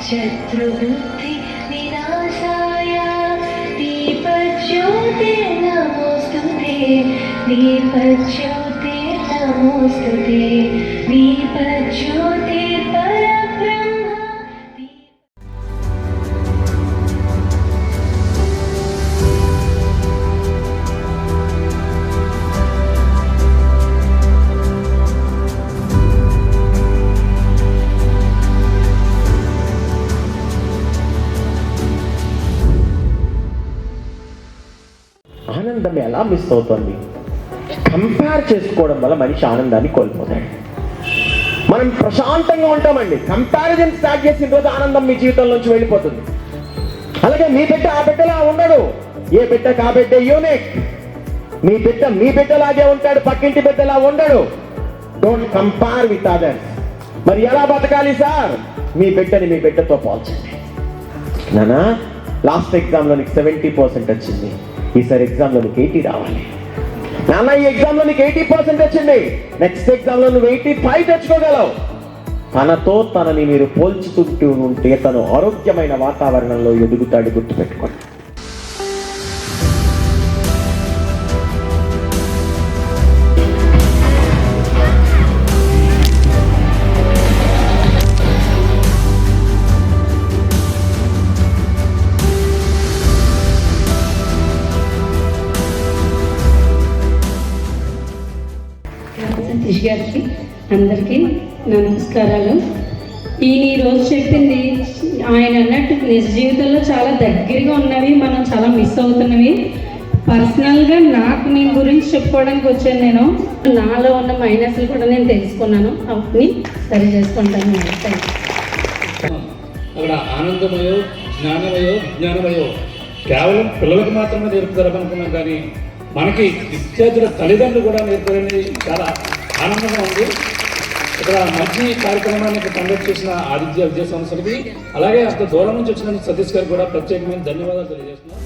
शत्रुबुद्धि विनाशाय दीपज्योते नमोस्तुते दीपज्योते नमोस्तुते दीपज्योते ఆనందం ఎలా మిస్ అవుతుంది? కంపేర్ చేసుకోవడం వల్ల మనిషి ఆనందాన్ని కోల్పోతాడు. మనం ప్రశాంతంగా ఉంటామండి, కంపారిజన్ స్టార్ట్ చేసిన రోజు ఆనందం మీ జీవితంలోంచి వెళ్ళిపోతుంది. అలాగే మీ బిడ్డ ఆ బిడ్డలా ఉండడు, ఏ బిడ్డకు ఆ బిడ్డ యూనిక్. మీ బిడ్డలాగే ఉంటాడు, పక్కింటి బిడ్డలా ఉండడు. Don't compare with others. మరి ఎలా బతకాలి సార్? మీ బిడ్డని మీ బిడ్డతో పోల్చండి. నానా లాస్ట్ ఎగ్జామ్లో నీకు 70% వచ్చింది, ఈసారి ఎగ్జామ్లో నీకు 80 రావాలి. నాన్న ఈ ఎగ్జామ్లో నీకు 80% వచ్చింది, నెక్స్ట్ ఎగ్జామ్లో నువ్వు 85 తెచ్చుకోగలవు. తనని మీరు పోల్చుతుంటూ ఉంటే తను ఆరోగ్యమైన వాతావరణంలో ఎదుగుతాడు, గుర్తుపెట్టుకోండి. సతీష్ గారికి అందరికీ నా నమస్కారాలు. ఈరోజు చెప్పింది ఆయన అన్నట్టు నిజ జీవితంలో చాలా దగ్గరగా ఉన్నవి, మనం చాలా మిస్ అవుతున్నవి. పర్సనల్గా నాకు నేను గురించి చెప్పుకోవడానికి వచ్చాను. నేను నాలో ఉన్న మైనస్లు కూడా నేను తెలుసుకున్నాను, అవన్నీ సరి చేసుకుంటాను. అక్కడ ఆనందమయో జ్ఞానమయో విజ్ఞానమయో కేవలం పిల్లలకు మాత్రమే నేర్పుతారు అనుకున్నాం, కానీ మనకి విద్యార్థుల తల్లిదండ్రులు కూడా నేర్పారని చాలా ఆనందంగా ఉంది. ఇక్కడ మంచి కార్యక్రమాన్ని కండక్ట్ చేసిన ఆదిత్య విద్యా సంస్థలకి, అలాగే అంత దూరం నుంచి వచ్చిన సతీష్ గారికి కూడా ప్రత్యేకమైన ధన్యవాదాలు తెలియజేస్తున్నాం.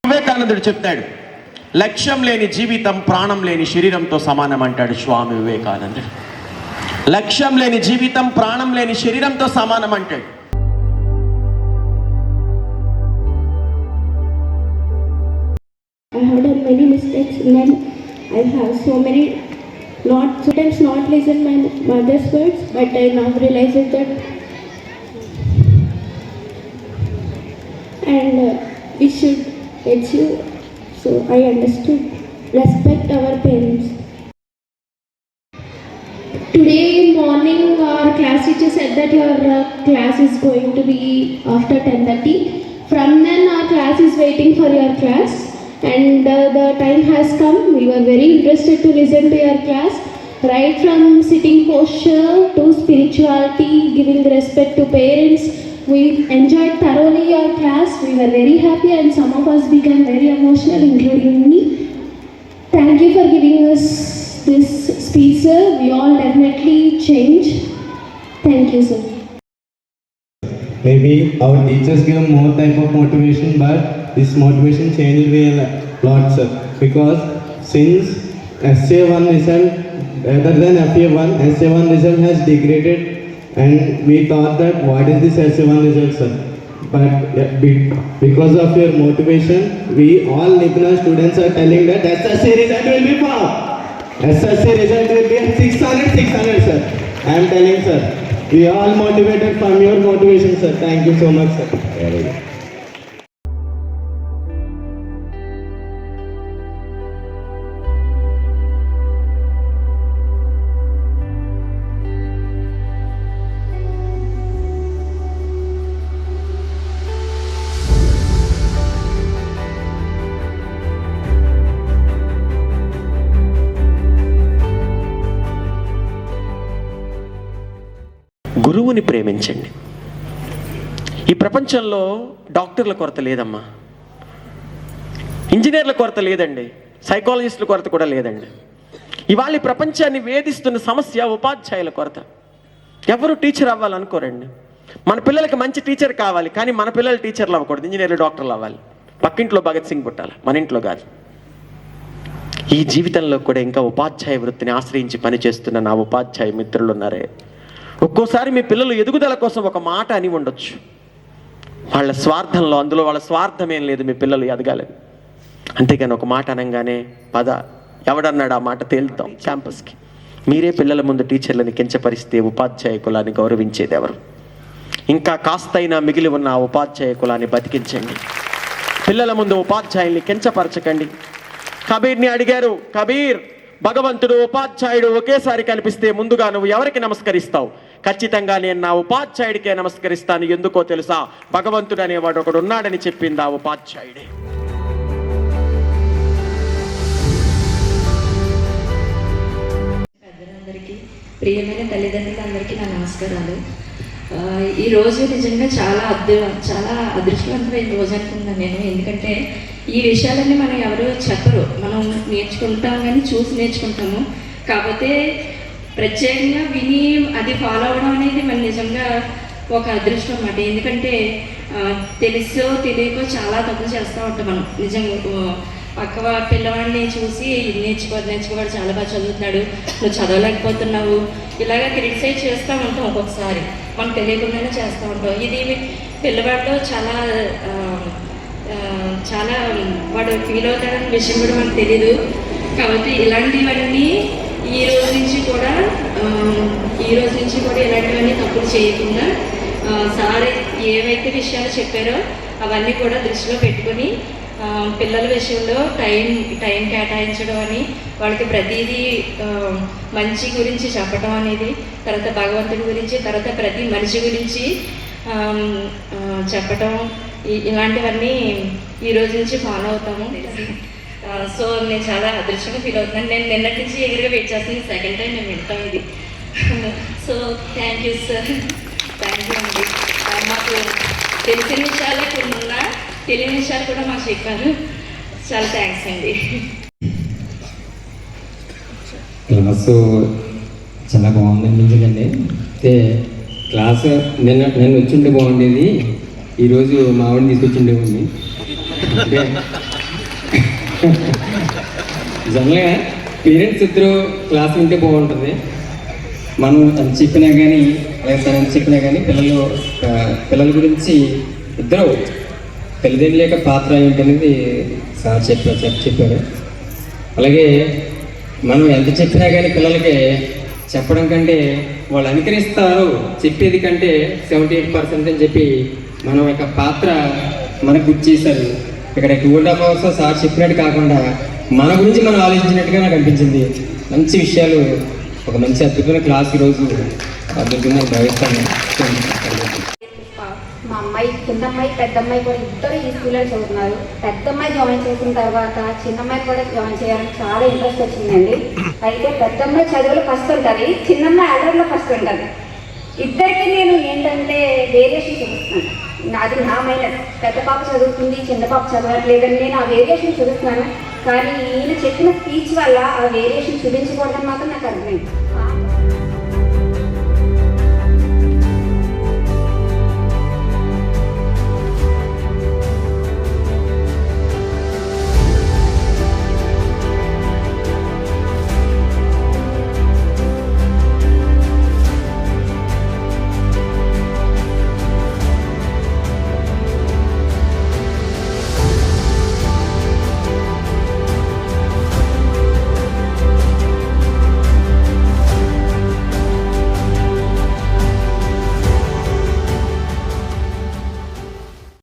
వివేకానందుడు చెప్తాడు, లక్ష్యం లేని జీవితం ప్రాణం లేని శరీరంతో సమానం అంటాడు స్వామి వివేకానందుడు. లక్ష్యం లేని జీవితం ప్రాణం లేని శరీరంతో సమానం అంటాడు. I have done many mistakes and then I have sometimes not listen my mother's words, but I now realize that and we should achieve. So I understood. Respect our parents. Today morning our class teacher said that your class is going to be after 10:30. From then our class is waiting for your class, and the time has come. We were very interested to listen to your class, right from sitting posture to spirituality, giving respect to parents. We enjoyed thoroughly your class. We were very happy and some of us became very emotional, including me. Thank you for giving us this speech, sir. We all definitely change. Thank you, sir. Maybe our teachers give more type of motivation, but this motivation changed me a lot, sir. Because since SA1 result, rather than FA1, SA1 result has degraded. And we thought that what is this SA1 result, sir? But because of your motivation, we all Nipuna students are telling that SSC result will be found. SSC result will be 600, sir. I am telling, sir. We are all motivated from your motivation, sir. Thank you so much, sir. Very good. గురువుని ప్రేమించండి. ఈ ప్రపంచంలో డాక్టర్ల కొరత లేదమ్మా, ఇంజనీర్ల కొరత లేదండి, సైకాలజిస్టుల కొరత కూడా లేదండి. ఇవాళ ఈ ప్రపంచాన్ని వేధిస్తున్న సమస్య ఉపాధ్యాయుల కొరత. ఎవరు టీచర్ అవ్వాలనుకోరండి. మన పిల్లలకి మంచి టీచర్ కావాలి, కానీ మన పిల్లలు టీచర్లు అవ్వకూడదు, ఇంజనీర్లు డాక్టర్లు అవ్వాలి. పక్కింట్లో భగత్ సింగ్ పుట్టాలి, మన ఇంట్లో కాదు. ఈ జీవితంలో కూడా ఇంకా ఉపాధ్యాయ వృత్తిని ఆశ్రయించి పనిచేస్తున్న నా ఉపాధ్యాయ మిత్రులు ఉన్నారే, ఒక్కోసారి మీ పిల్లలు ఎదుగుదల కోసం ఒక మాట అని ఉండొచ్చు, వాళ్ళ స్వార్థంలో, అందులో వాళ్ళ స్వార్థం ఏం లేదు, మీ పిల్లలు ఎదగాలని. అంతేగాని ఒక మాట అనగానే పద, ఎవడన్నాడు ఆ మాట, తేలుతాం క్యాంపస్కి. మీరే పిల్లల ముందు టీచర్లని కించపరిస్తే ఉపాధ్యాయ కులాన్ని గౌరవించేది ఎవరు? ఇంకా కాస్తైనా మిగిలి ఉన్న ఆ ఉపాధ్యాయ కులాన్ని బతికించండి. పిల్లల ముందు ఉపాధ్యాయుల్ని కించపరచకండి. కబీర్ని అడిగారు, కబీర్, భగవంతుడు ఉపాధ్యాయుడు ఒకేసారి కనిపిస్తే ముందుగా నువ్వు ఎవరికి నమస్కరిస్తావు? ఖచ్చితంగా నేను నా ఉపాధ్యాయుడికే నమస్కరిస్తాను. ఎందుకో తెలుసా? భగవంతుడు అనేవాడు ఒకడు ఉన్నాడని చెప్పింది ఆ ఉపాధ్యాయుడే. పెద్దలందరికీ, ప్రియమైన తల్లిదండ్రులందరికీ నా నమస్కారాలు. ఈరోజు నిజంగా చాలా అదృష్టవంతమైన రోజు అనుకున్నాను నేను. ఎందుకంటే ఈ విషయాలన్నీ మనం ఎవరు చెప్పరు, మనం నేర్చుకుంటాం కానీ చూసి నేర్చుకుంటాము. కాకపోతే ప్రత్యేకంగా విని అది ఫాలో అవ్వడం అనేది మన నిజంగా ఒక అదృష్టం అన్నమాట. ఎందుకంటే తెలుసో తెలియకో చాలా తప్పులు చేస్తూ ఉంటాం మనం. నిజంగా పక్క పిల్లవాడిని చూసి నేర్చుకోవాడు, చాలా బాగా చదువుతున్నాడు, నువ్వు చదవలేకపోతున్నావు, ఇలాగ క్రిటిసైజ్ చేస్తూ ఉంటాం. ఒక్కొక్కసారి మనకు తెలియకుండానే చేస్తూ ఉంటాం. ఇది పిల్లవాడిలో చాలా వాడు ఫీల్ అవుతాడన్న విషయం కూడా మనకు తెలీదు. కాబట్టి ఇలాంటివన్నీ ఈ రోజు నుంచి కూడా ఇలాంటివన్నీ తప్పులు చేయకుండా సార్ ఏవైతే విషయాలు చెప్పారో అవన్నీ కూడా దృష్టిలో పెట్టుకొని పిల్లల విషయంలో టైం కేటాయించడం అని, వాళ్ళకి ప్రతిదీ మంచి గురించి చెప్పడం అనేది, తర్వాత భగవంతుడి గురించి, తర్వాత ప్రతి మనిషి గురించి చెప్పటం, ఇలాంటివన్నీ ఈ రోజు నుంచి ఫాలో అవుతాము. సో నేను చాలా అదృష్టంగా ఫీల్ అవుతున్నాను. నేను నిన్నటి నుంచి ఎదురుగా వెయిట్ చేస్తాను, సెకండ్ టైం నేను వింటాం ఇది. So thank you sir, thank you అండి. మాకు తెలిసిన విషయాలే కొన్ని ఉన్నా, తెలియని విషయాలు కూడా మాకు చెప్పారు. చాలా థ్యాంక్స్ అండి. క్లాసు చాలా బాగుంది అనిపించిందండి. అయితే క్లాసు నేను వచ్చింటే బాగుండేది, ఈరోజు మా ఆవిడని తీసుకొచ్చిండేవాడిని. అంటే జనరల్గా పేరెంట్స్ ఇద్దరు క్లాస్ వింటే బాగుంటుంది. మనం ఎంత చెప్పినా కానీ, అలాగే తను ఎంత చెప్పినా కానీ పిల్లల గురించి ఇద్దరు తల్లిదండ్రుల యొక్క పాత్ర ఏంటనేది సార్ చెప్పారు. అలాగే మనం ఎంత చెప్పినా కానీ పిల్లలకి చెప్పడం కంటే వాళ్ళు అనుకరిస్తారు చెప్పేది కంటే 78% అని చెప్పి మనం యొక్క పాత్ర మనకు గుర్తు చేశారు. ఇక్కడ 2.5 hours సార్ చెప్పినట్టు కాకుండా మన గురించి మనం ఆలోచించినట్టుగా నాకు అనిపించింది. మంచి విషయాలు, ఒక మంచి అద్భుతమైన క్లాస్ ఈరోజు అద్భుతంగా భావిస్తాను. మా అమ్మాయి, చిన్నమ్మాయి, పెద్దమ్మాయి కూడా ఇద్దరు ఈ స్కూల్లో చదువుతున్నారు. పెద్దమ్మాయి జాయిన్ చేసిన తర్వాత చిన్నమ్మాయి కూడా జాయిన్ చేయాలని చాలా ఇంట్రెస్ట్ వచ్చిందండి. అయితే పెద్దమ్మాయి చదువులో ఫస్ట్ ఉంటుంది, చిన్నమ్మాయి అల్లరిలో ఫస్ట్ ఉంటుంది. ఇద్దరికి నేను ఏంటంటే వేరియేషన్ చూపిస్తున్నాను. అది నా మైనస్. పెద్ద పాప చదువుతుంది, చిన్న పాప చదవట్లేదని నేను ఆ వేరియేషన్ చూపిస్తున్నాను. కానీ ఈయన చెప్పిన స్పీచ్ వల్ల ఆ వేరియేషన్ చూపించకూడదని మాత్రం నాకు అర్థమైంది.